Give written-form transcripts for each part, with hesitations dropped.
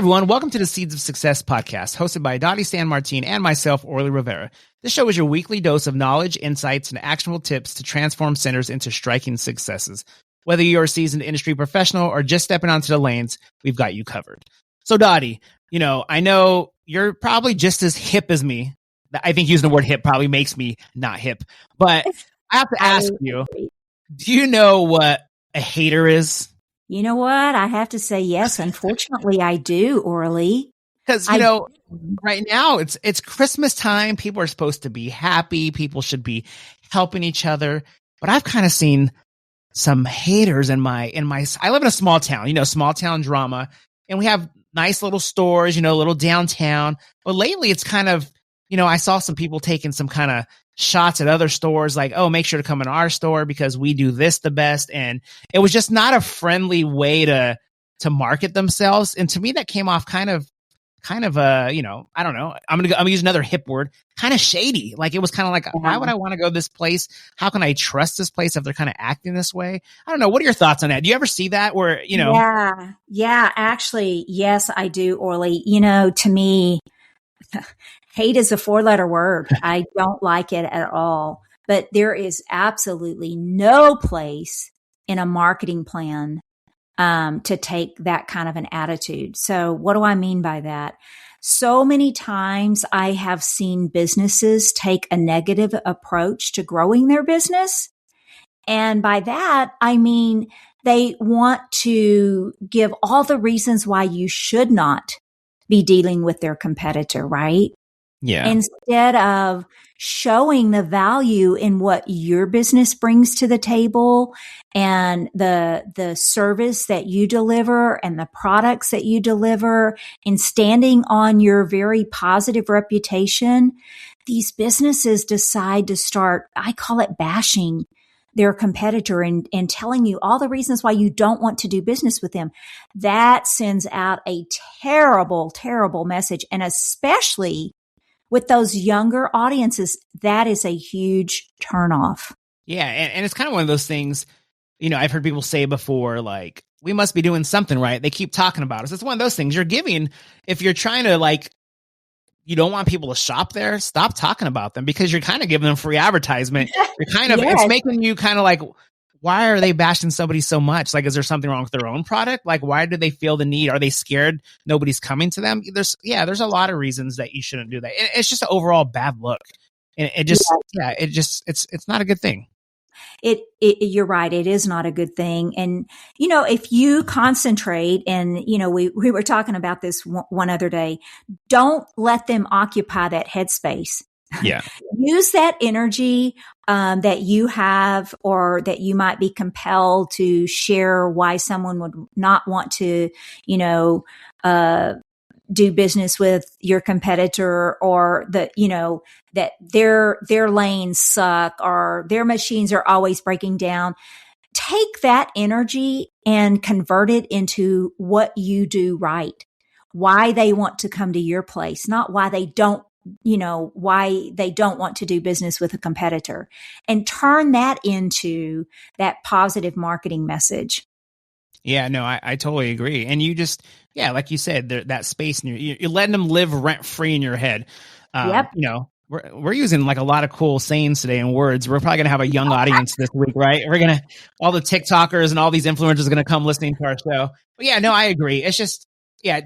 everyone. Welcome to the Seeds of Success podcast, hosted by Dottie San Martin and myself, Orly Rivera. This show is your weekly dose of knowledge, insights, and actionable tips to transform centers into striking successes. Whether you're a seasoned industry professional or just stepping onto the lanes, we've got you covered. So, Dottie, I know you're probably just as hip as me. I think using the word hip probably makes me not hip. But I have to ask you, do you know what a hater is? You know what? I have to say yes. Unfortunately, I do, Orly. Because, right now it's Christmas time. People are supposed to be happy. People should be helping each other. But I've kind of seen some haters in my, I live in a small town, small town drama, and we have nice little stores, little downtown. But lately it's kind of, I saw some people taking some kind of shots at other stores like, oh, make sure to come in our store because we do this the best. And it was just not a friendly way to market themselves. And to me, that came off kind of, I don't know. I'm going to use another hip word, kind of shady. Like it was kind of like, why would I want to go to this place? How can I trust this place if they're kind of acting this way? I don't know. What are your thoughts on that? Do you ever see that where, Yeah, actually, yes, I do, Orly. To me, hate is a 4-letter word. I don't like it at all. But there is absolutely no place in a marketing plan to take that kind of an attitude. So what do I mean by that? So many times I have seen businesses take a negative approach to growing their business. And by that, I mean, they want to give all the reasons why you should not be dealing with their competitor, right? Yeah. Instead of showing the value in what your business brings to the table and the service that you deliver and the products that you deliver and standing on your very positive reputation, these businesses decide to start, I call it bashing their competitor and telling you all the reasons why you don't want to do business with them. That sends out a terrible, terrible message. And especially with those younger audiences, that is a huge turnoff. Yeah. And it's kind of one of those things, I've heard people say before, like, we must be doing something right. They keep talking about us. It's one of those things you're giving. If you're trying to you don't want people to shop there, stop talking about them because you're kind of giving them free advertisement. You're kind of, It's making you kind of like, why are they bashing somebody so much? Like, is there something wrong with their own product? Like, why do they feel the need? Are they scared nobody's coming to them? There's a lot of reasons that you shouldn't do that. And it's just an overall bad look. And it's not a good thing. You're right. It is not a good thing. And, if you concentrate and, we were talking about this one other day, don't let them occupy that headspace. Yeah. Use that energy that you have or that you might be compelled to share why someone would not want to, do business with your competitor or that their lanes suck or their machines are always breaking down. Take that energy and convert it into what you do right. Why they want to come to your place, not why they don't want to do business with a competitor, and turn that into that positive marketing message. Yeah, no, I totally agree. And you just, like you said, that space, and you're letting them live rent free in your head. Yep. We're using like a lot of cool sayings today and words. We're probably going to have a young audience this week, right? All the TikTokers and all these influencers are going to come listening to our show. But yeah, no, I agree. It's just,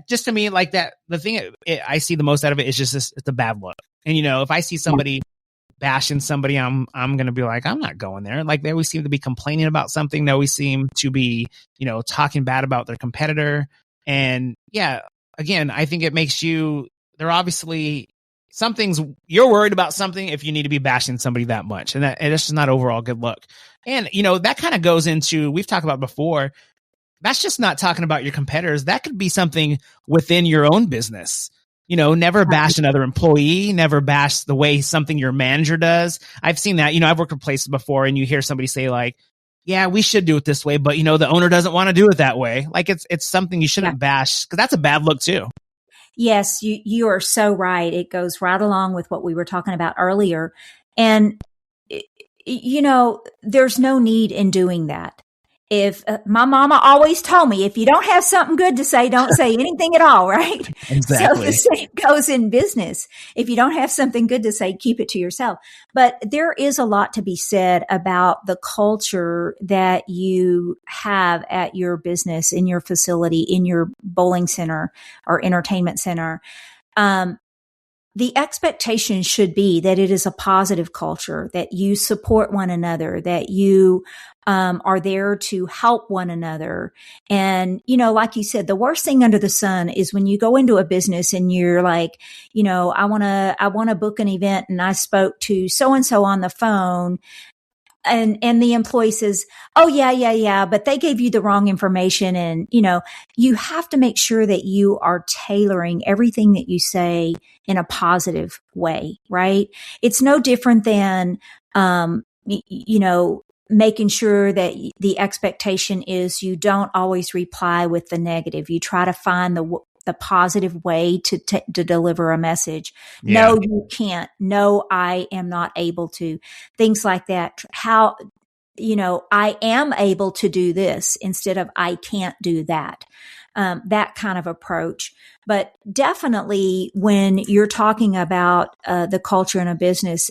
just to me, like that, the thing I see the most out of it is just it's a bad look. And, if I see somebody bashing somebody, I'm going to be like, I'm not going there. Like they always seem to be complaining about something. They always seem to be, talking bad about their competitor. And again, I think it makes they're obviously you're worried about something if you need to be bashing somebody that much. And it's just not overall good look. And, that kind of goes into, we've talked about before, that's just not talking about your competitors. That could be something within your own business. Never bash another employee, never bash the way something your manager does. I've seen that, I've worked at places before and you hear somebody say like, yeah, we should do it this way, but the owner doesn't want to do it that way. Like it's something you shouldn't bash because that's a bad look too. Yes, you are so right. It goes right along with what we were talking about earlier. And, there's no need in doing that. if my mama always told me, if you don't have something good to say, don't say anything at all, right? Exactly. So the same goes in business. If you don't have something good to say, keep it to yourself. But there is a lot to be said about the culture that you have at your business, in your facility, in your bowling center or entertainment center. The expectation should be that it is a positive culture, that you support one another, that you are there to help one another. And, like you said, the worst thing under the sun is when you go into a business and you're like, I want to book an event, and I spoke to so-and-so on the phone. And the employee says, oh, yeah, but they gave you the wrong information. And, you have to make sure that you are tailoring everything that you say in a positive way, right? It's no different than, making sure that the expectation is you don't always reply with the negative. You try to find the positive way to deliver a message. Yeah. No, you can't. No, I am not able to. Things like that. How, I am able to do this instead of I can't do that. That kind of approach. But definitely when you're talking about the culture in a business,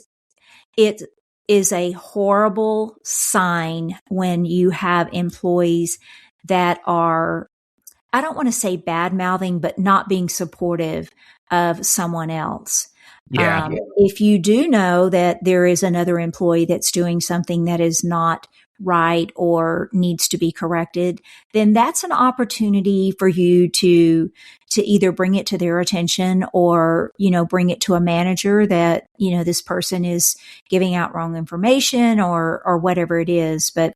it is a horrible sign when you have employees that are, I don't want to say bad mouthing, but not being supportive of someone else. Yeah. If you do know that there is another employee that's doing something that is not right or needs to be corrected, then that's an opportunity for you to either bring it to their attention or, bring it to a manager that, this person is giving out wrong information or whatever it is. But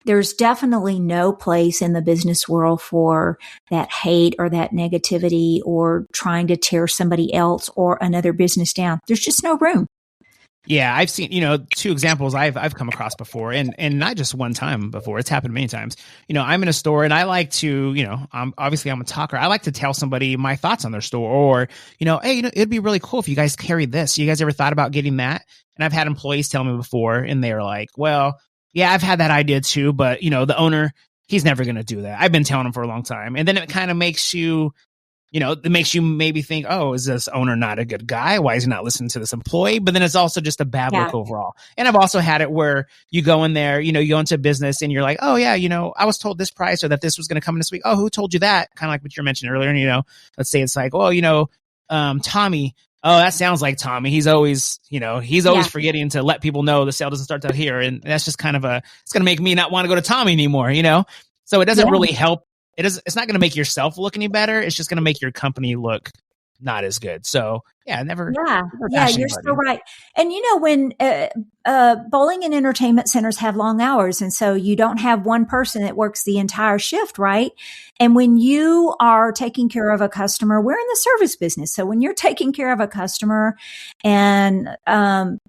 there's definitely no place in the business world for that hate or that negativity or trying to tear somebody else or another business down. There's just no room. Yeah, I've seen, two examples I've come across before, and not just one time before. It's happened many times. I'm in a store and I like to, I'm a talker. I like to tell somebody my thoughts on their store, or, hey, it'd be really cool if you guys carried this. You guys ever thought about getting that? And I've had employees tell me before, and they're like, well, yeah, I've had that idea too, but the owner, he's never going to do that. I've been telling him for a long time. And then it kind of makes you, it makes you maybe think, oh, is this owner not a good guy? Why is he not listening to this employee? But then it's also just a bad look overall. And I've also had it where you go in there, you go into business and you're like, oh yeah, I was told this price or that this was going to come in this week. Oh, who told you that? Kind of like what you mentioned earlier. And, let's say it's like, oh, Tommy. Oh, that sounds like Tommy. He's always, forgetting to let people know the sale doesn't start till here. And that's just kind of it's going to make me not want to go to Tommy anymore, So it doesn't really help. It's not going to make yourself look any better. It's just going to make your company look not as good. So never. Yeah, you're so right. And when bowling and entertainment centers have long hours, and so you don't have one person that works the entire shift, right? And when you are taking care of a customer, we're in the service business. So when you're taking care of a customer and then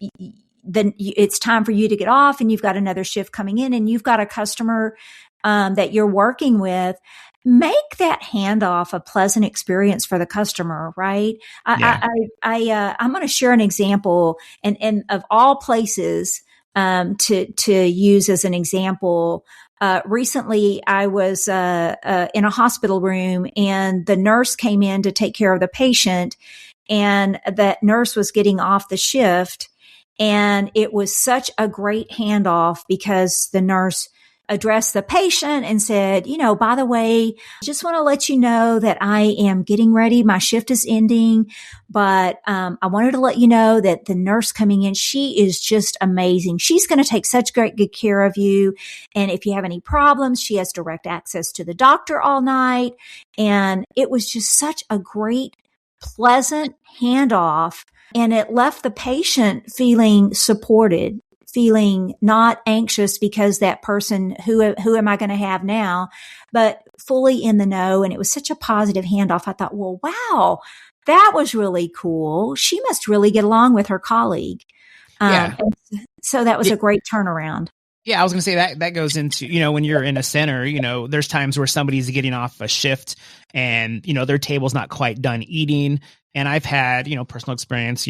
it's time for you to get off and you've got another shift coming in and you've got a customer that you're working with, make that handoff a pleasant experience for the customer, right? I'm going to share an example, and of all places to use as an example. Recently, I was in a hospital room, and the nurse came in to take care of the patient, and that nurse was getting off the shift, and it was such a great handoff because the nurse addressed the patient and said, by the way, just want to let you know that I am getting ready. My shift is ending, but I wanted to let you know that the nurse coming in, she is just amazing. She's going to take such great good care of you. And if you have any problems, she has direct access to the doctor all night. And it was just such a great, pleasant handoff. And it left the patient feeling supported, feeling not anxious because that person, who am I going to have now, but fully in the know. And it was such a positive handoff. I thought, well, wow, that was really cool. She must really get along with her colleague. So that was a great turnaround. Yeah, I was going to say that goes into, when you're in a center, there's times where somebody's getting off a shift and, their table's not quite done eating. And I've had, personal experience,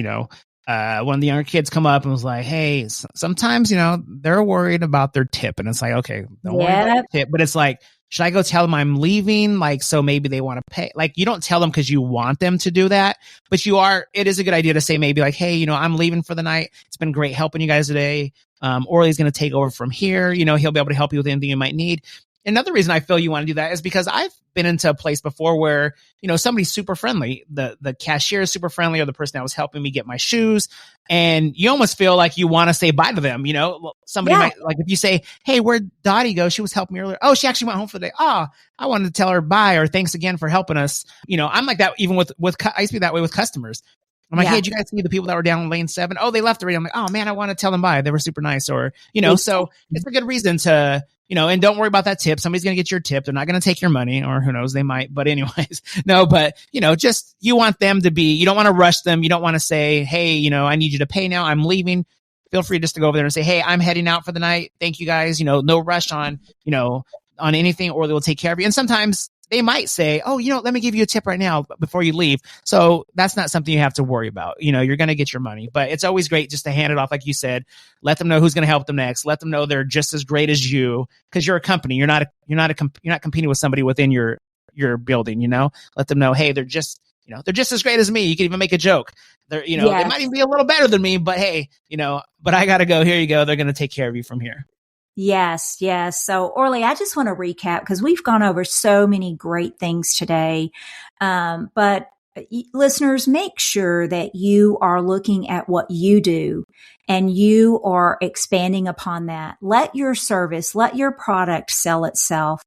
one of the younger kids come up and was like, hey, sometimes, they're worried about their tip. And it's like, okay, don't worry about your tip. But it's like, should I go tell them I'm leaving? Like, so maybe they want to pay. Like, you don't tell them because you want them to do that, but it is a good idea to say maybe like, hey, I'm leaving for the night. It's been great helping you guys today. Orly's going to take over from here. He'll be able to help you with anything you might need. Another reason I feel you want to do that is because I've been into a place before where, somebody's super friendly. The cashier is super friendly, or the person that was helping me get my shoes. And you almost feel like you want to say bye to them. Somebody might, like, if you say, hey, where'd Dottie go? She was helping me earlier. Oh, she actually went home for the day. Oh, I wanted to tell her bye, or thanks again for helping us. I'm like that even with I used to be that way with customers. I'm like, hey, did you guys see the people that were down in lane 7? Oh, they left already. I'm like, oh man, I want to tell them bye. They were super nice. Or, so it's a good reason to, and don't worry about that tip. Somebody's going to get your tip. They're not going to take your money, or who knows, they might. But anyways, no, but, just you want them to be, you don't want to rush them. You don't want to say, hey, I need you to pay now. I'm leaving. Feel free just to go over there and say, hey, I'm heading out for the night. Thank you guys. No rush on anything, or they'll take care of you. And sometimes they might say, oh, let me give you a tip right now before you leave. So that's not something you have to worry about. You're going to get your money, but it's always great just to hand it off. Like you said, let them know who's going to help them next. Let them know they're just as great as you, because you're a company. You're not competing with somebody within your building, let them know, hey, they're just as great as me. You can even make a joke. They might even be a little better than me, but hey, but I got to go. Here you go. They're going to take care of you from here. Yes, yes. So, Orly, I just want to recap because we've gone over so many great things today. But listeners, make sure that you are looking at what you do and you are expanding upon that. Let your service, let your product sell itself,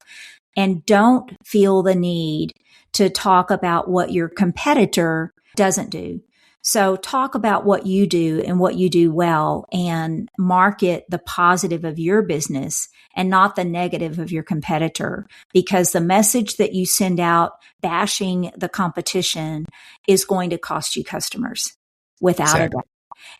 and don't feel the need to talk about what your competitor doesn't do. So talk about what you do and what you do well, and market the positive of your business and not the negative of your competitor, because the message that you send out bashing the competition is going to cost you customers without a doubt.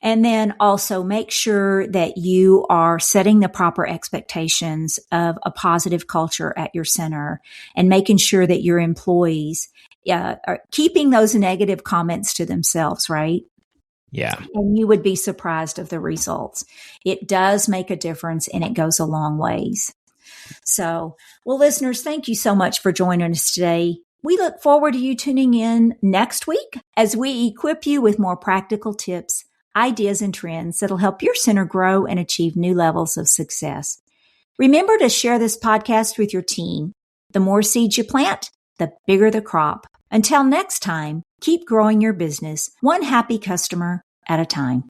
And then also make sure that you are setting the proper expectations of a positive culture at your center, and making sure that your employees are keeping those negative comments to themselves, right? Yeah. And you would be surprised of the results. It does make a difference, and it goes a long ways. So, well, listeners, thank you so much for joining us today. We look forward to you tuning in next week as we equip you with more practical tips, ideas, and trends that'll help your center grow and achieve new levels of success. Remember to share this podcast with your team. The more seeds you plant, the bigger the crop. Until next time, keep growing your business one happy customer at a time.